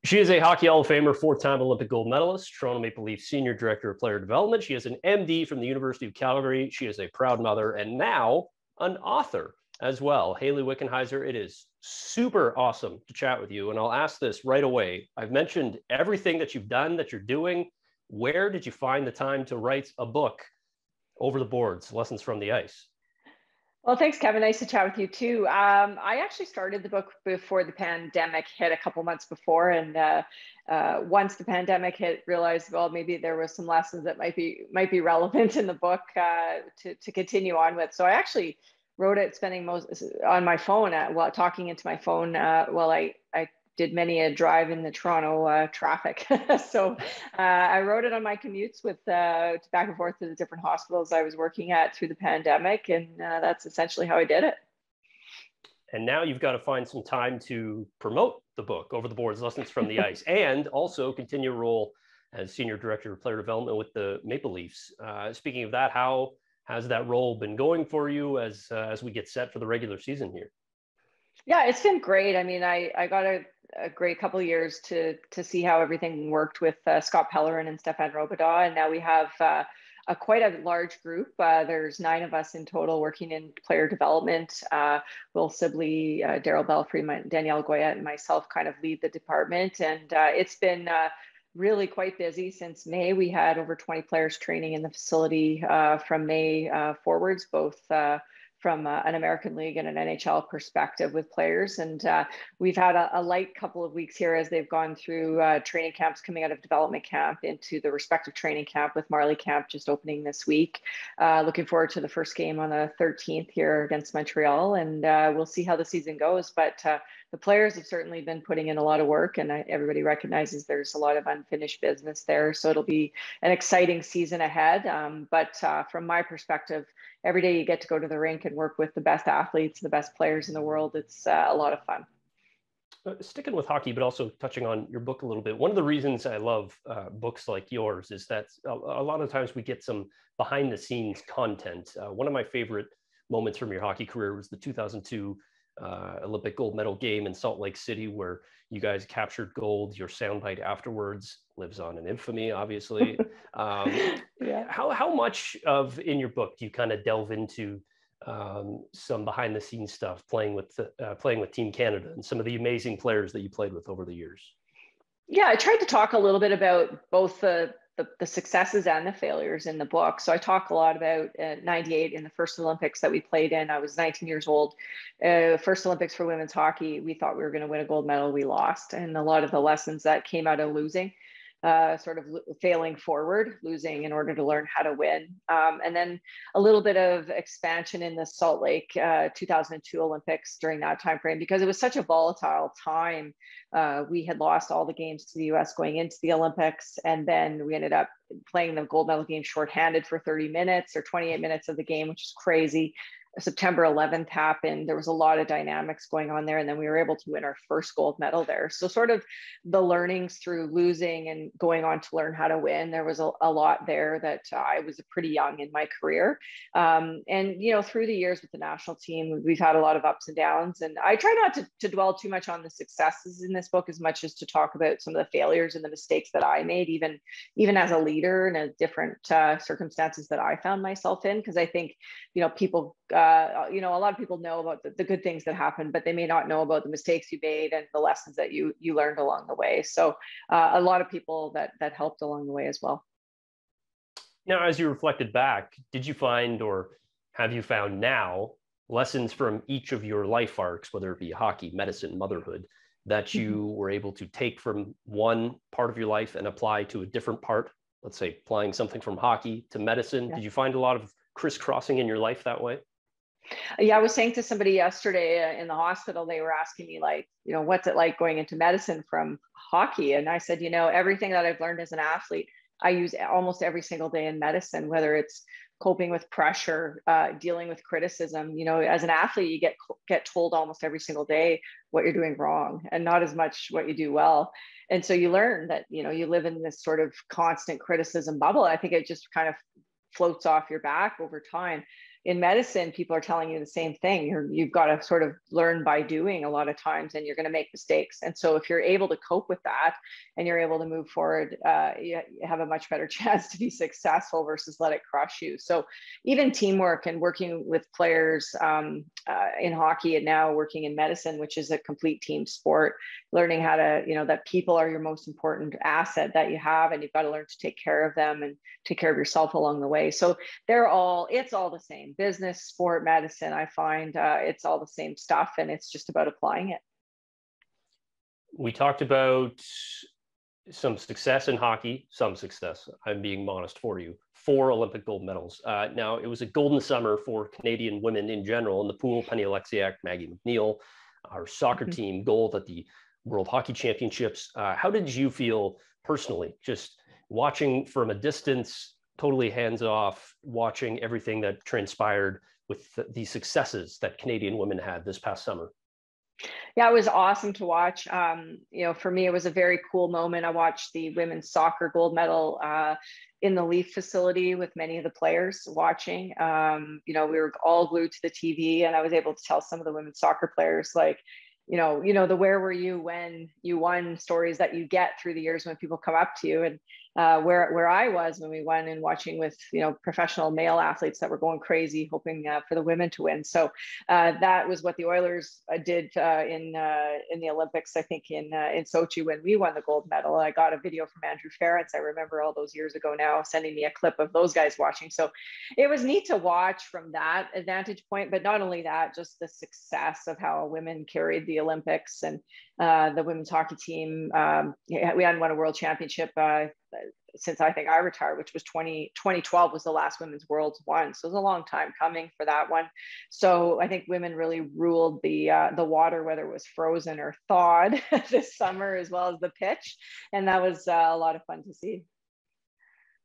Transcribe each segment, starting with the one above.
She is a Hockey Hall of Famer, four-time Olympic gold medalist, Toronto Maple Leafs Senior Director of Player Development. She is an MD from the University of Calgary. She is a proud mother and now an author as well. Hayley Wickenheiser, it is super awesome to chat with you. And I'll ask this right away. I've mentioned everything that you've done, that you're doing. Where did you find the time to write a book, Over the Boards, Lessons from the Ice? Well, thanks, Kevin. Nice to chat with you too. I actually started the book before the pandemic hit, a couple months before, and once the pandemic hit, realized, well, maybe there was some lessons that might be relevant in the book to continue on with. So I actually wrote it spending most on my phone while talking into my phone while I did many a drive in the Toronto traffic. So I wrote it on my commutes with back and forth to the different hospitals I was working at through the pandemic. And that's essentially how I did it. And now you've got to find some time to promote the book, Over the Boards, Lessons from the Ice, and also continue your role as Senior Director of Player Development with the Maple Leafs. Speaking of that, how has that role been going for you as we get set for the regular season here? Yeah, it's been great. I mean, I got a great couple of years to see how everything worked with Scott Pellerin and Stefan Robidas, and now we have quite a large group. There's 9 of us in total working in player development. Will Sibley, Daryl Belfry, Danielle Goyette, and myself kind of lead the department, and it's been really quite busy since May. We had over 20 players training in the facility from May forwards, both from an American League and an NHL perspective with players. And we've had a light couple of weeks here as they've gone through training camps coming out of development camp into the respective training camp, with Marley camp just opening this week. Looking forward to the first game on the 13th here against Montreal, and we'll see how the season goes. But the players have certainly been putting in a lot of work, and everybody recognizes there's a lot of unfinished business there. So it'll be an exciting season ahead. But from my perspective, every day you get to go to the rink and work with the best athletes, the best players in the world. It's a lot of fun. Sticking with hockey, but also touching on your book a little bit. One of the reasons I love books like yours is that a lot of times we get some behind the scenes content. One of my favorite moments from your hockey career was the 2002 Olympic gold medal game in Salt Lake City, where you guys captured gold. Your soundbite afterwards lives on in infamy, obviously. Yeah. How much of in your book do you kind of delve into some behind the scenes stuff, playing with Team Canada and some of the amazing players that you played with over the years? Yeah, I tried to talk a little bit about both the successes and the failures in the book. So I talk a lot about 98 in the first Olympics that we played in. I was 19 years old. First Olympics for women's hockey. We thought we were going to win a gold medal. We lost. And a lot of the lessons that came out of losing, sort of failing forward, losing in order to learn how to win. And then a little bit of expansion in the Salt Lake 2002 Olympics during that time frame, because it was such a volatile time. We had lost all the games to the US going into the Olympics, and then we ended up playing the gold medal game shorthanded for 30 minutes or 28 minutes of the game, which is crazy. September 11th happened. There was a lot of dynamics going on there. And then we were able to win our first gold medal there. So sort of the learnings through losing and going on to learn how to win, there was a lot there that I was pretty young in my career. And, you know, through the years with the national team, we've had a lot of ups and downs. And I try not to dwell too much on the successes in this book as much as to talk about some of the failures and the mistakes that I made, even as a leader in a different circumstances that I found myself in. Because I think, you know, people, you know, a lot of people know about the good things that happened, but they may not know about the mistakes you made and the lessons that you learned along the way. So a lot of people that helped along the way as well. Now, as you reflected back, did you find, or have you found now, lessons from each of your life arcs, whether it be hockey, medicine, motherhood, that you were able to take from one part of your life and apply to a different part? Let's say applying something from hockey to medicine. Yeah. Did you find a lot of crisscrossing in your life that way? Yeah, I was saying to somebody yesterday in the hospital, they were asking me, like, you know, what's it like going into medicine from hockey? And I said, you know, everything that I've learned as an athlete, I use almost every single day in medicine, whether it's coping with pressure, dealing with criticism. You know, as an athlete, you get told almost every single day what you're doing wrong and not as much what you do well. And so you learn that, you know, you live in this sort of constant criticism bubble. I think it just kind of floats off your back over time. in medicine, people are telling you the same thing. You've got to sort of learn by doing a lot of times, and you're going to make mistakes. And so if you're able to cope with that and you're able to move forward, you have a much better chance to be successful versus let it crush you. So even teamwork and working with players in hockey, and now working in medicine, which is a complete team sport, learning how to, that people are your most important asset that you have, and you've got to learn to take care of them and take care of yourself along the way. So it's all the same. Business, sport, medicine, I find it's all the same stuff, and it's just about applying it. We talked about some success in hockey, some success, I'm being modest for you, 4 Olympic gold medals. Now, it was a golden summer for Canadian women in general. In the pool, Penny Alexiak, Maggie McNeil, our soccer team, gold at the World Hockey Championships. How did you feel personally, just watching from a distance, totally hands off, watching everything that transpired with the successes that Canadian women had this past summer? Yeah, it was awesome to watch. For me, it was a very cool moment. I watched the women's soccer gold medal in the Leaf facility with many of the players watching. We were all glued to the TV, and I was able to tell some of the women's soccer players, like, the where were you when you won stories that you get through the years when people come up to you, and where I was when we won, and watching with professional male athletes that were going crazy hoping for the women to win. So that was what the Oilers did in the Olympics, I think in Sochi, when we won the gold medal. I got a video from Andrew Ferentz, I remember all those years ago now, sending me a clip of those guys watching. So it was neat to watch from that vantage point, but not only that, just the success of how women carried the Olympics, and the women's hockey team. We hadn't won a world championship since I think I retired, which was 2012 was the last women's worlds won. So it was a long time coming for that one. So I think women really ruled the water, whether it was frozen or thawed this summer, as well as the pitch. And that was a lot of fun to see.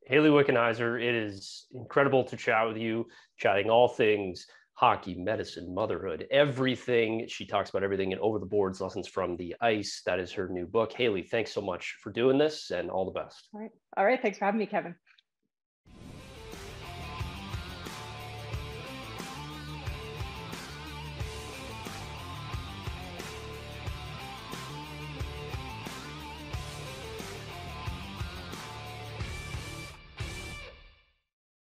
Hayley Wickenheiser, it is incredible to chat with you, chatting all things hockey, medicine, motherhood, everything. She talks about everything in Over the Boards, Lessons from the Ice. That is her new book. Hayley, thanks so much for doing this, and all the best. All right. Thanks for having me, Kevin.